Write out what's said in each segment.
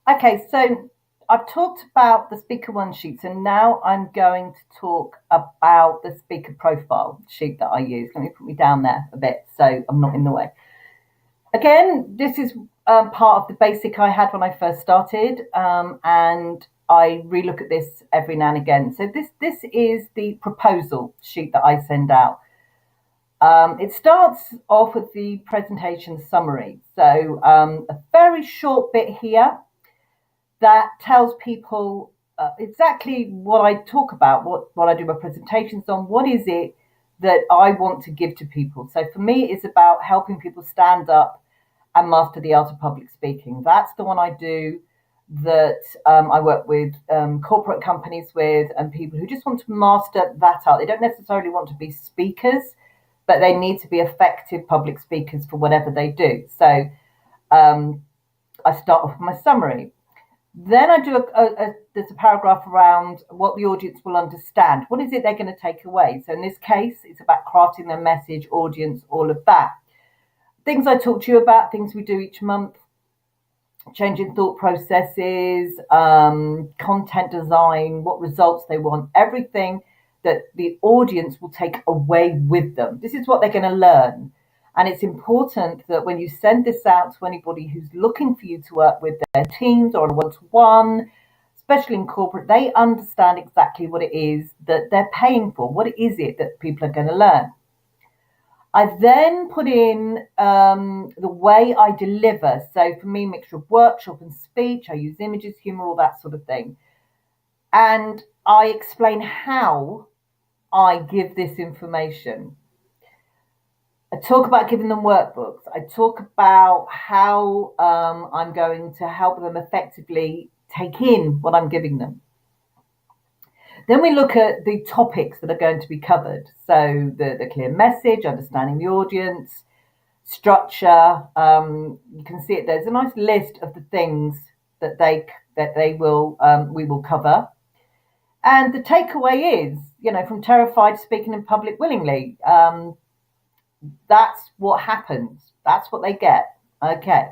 Okay, so I've talked about the speaker one sheets, and now I'm going to talk about the speaker profile sheet that I use. Let me put me down there a bit so I'm not in the way. Again, this is part of the basic I had when I first started, and I relook at this every now and again. So this is the proposal sheet that I send out. It starts off with the presentation summary. So a very short bit here that tells people exactly what I talk about, what I do my presentations on, what is it that I want to give to people. So for me, it's about helping people stand up and master the art of public speaking. That's the one I do that I work with corporate companies with and people who just want to master that art. They don't necessarily want to be speakers, but they need to be effective public speakers for whatever they do. So I start off with my summary. Then I do there's a paragraph around what the audience will understand. What is it they're going to take away? So in this case, it's about crafting their message, audience, all of that. Things I talk to you about, things we do each month, changing thought processes, content design, what results they want, everything that the audience will take away with them. This is what they're going to learn. And it's important that when you send this out to anybody who's looking for you to work with their teams or on a one-to-one, especially in corporate, they understand exactly what it is that they're paying for. What is it that people are going to learn? I then put in the way I deliver. So for me, mixture of workshop and speech. I use images, humor, all that sort of thing. And I explain how I give this information. I talk about giving them workbooks. I talk about how I'm going to help them effectively take in what I'm giving them. Then we look at the topics that are going to be covered. So the clear message, understanding the audience, structure. You can see it. There's a nice list of the things that they will we will cover. And the takeaway is, from terrified to speaking in public willingly. That's what happens. That's what they get. Okay.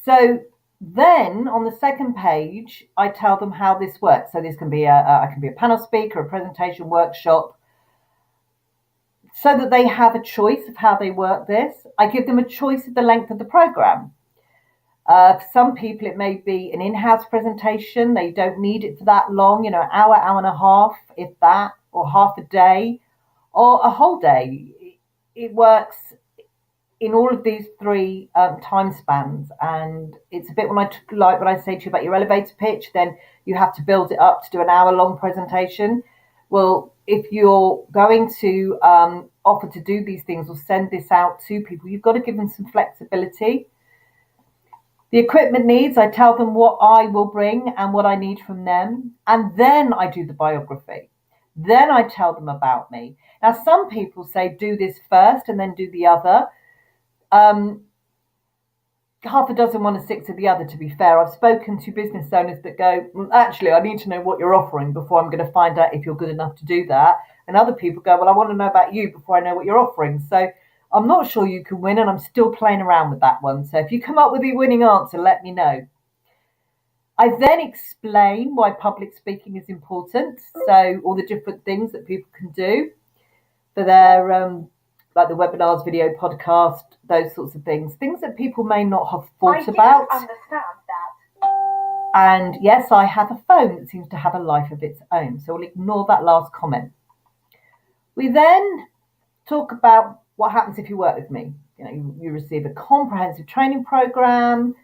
So then on the second page, I tell them how this works. So this can be I can be a panel speaker, a presentation workshop, so that they have a choice of how they work this. I give them a choice of the length of the program. For some people, it may be an in-house presentation. They don't need it for that long, an hour, hour and a half, if that, or half a day, or a whole day. It works in all of these three time spans, and it's a bit like when I say to you about your elevator pitch, then you have to build it up to do an hour-long presentation. Well, if you're going to offer to do these things or send this out to people, you've got to give them some flexibility. The equipment needs, I tell them what I will bring and what I need from them, and then I do the biography. Then I tell them about me. Now, some people say do this first and then do the other. Half a dozen want to stick to the other, to be fair. I've spoken to business owners that go, well, actually, I need to know what you're offering before I'm going to find out if you're good enough to do that. And other people go, well, I want to know about you before I know what you're offering. So I'm not sure you can win, and I'm still playing around with that one. So if you come up with a winning answer, let me know. I then explain why public speaking is important. So all the different things that people can do for their like the webinars, video, podcast, those sorts of things that people may not have thought about. I understand that. And yes, I have a phone that seems to have a life of its own, so we'll ignore that last comment. We then talk about what happens if you work with me. You receive a comprehensive training program.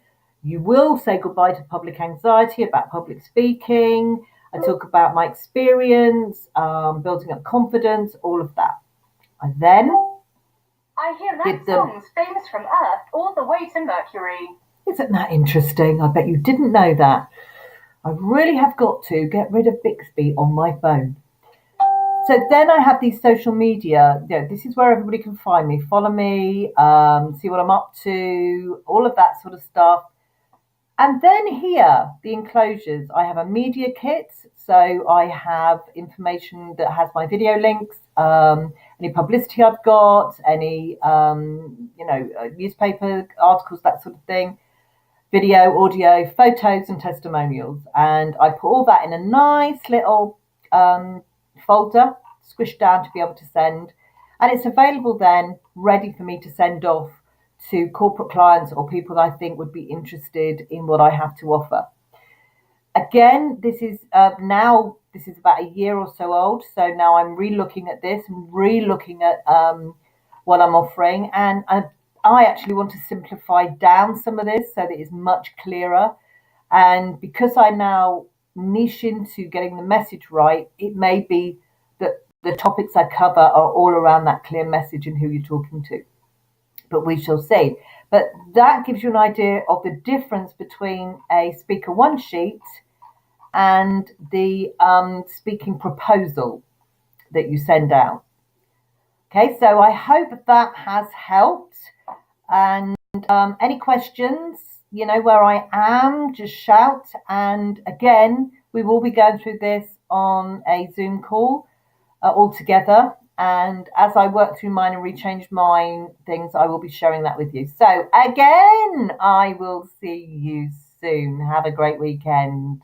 You will say goodbye to public anxiety about public speaking. I talk about my experience, building up confidence, all of that. I then I hear that song's famous from Earth all the way to Mercury. Isn't that interesting? I bet you didn't know that. I really have got to get rid of Bixby on my phone. So then I have these social media. This is where everybody can find me. Follow me, see what I'm up to, all of that sort of stuff. And then here, the enclosures. I have a media kit. So I have information that has my video links, any publicity I've got, any, newspaper articles, that sort of thing. video, audio, photos, and testimonials. And I put all that in a nice little folder, squished down to be able to send. And it's available then, ready for me to send off to corporate clients or people that I think would be interested in what I have to offer. Again, this is this is about a year or so old. So now I'm re-looking at this and re-looking at what I'm offering. And I actually want to simplify down some of this so that it's much clearer. And because I now niche into getting the message right, it may be that the topics I cover are all around that clear message and who you're talking to. But we shall see. But that gives you an idea of the difference between a speaker one sheet and the speaking proposal that you send out. Okay, so I hope that has helped. And any questions, you know where I am, just shout. And again, we will be going through this on a Zoom call all together. And as I work through mine and rechange mine things, I will be sharing that with you. So again, I will see you soon. Have a great weekend.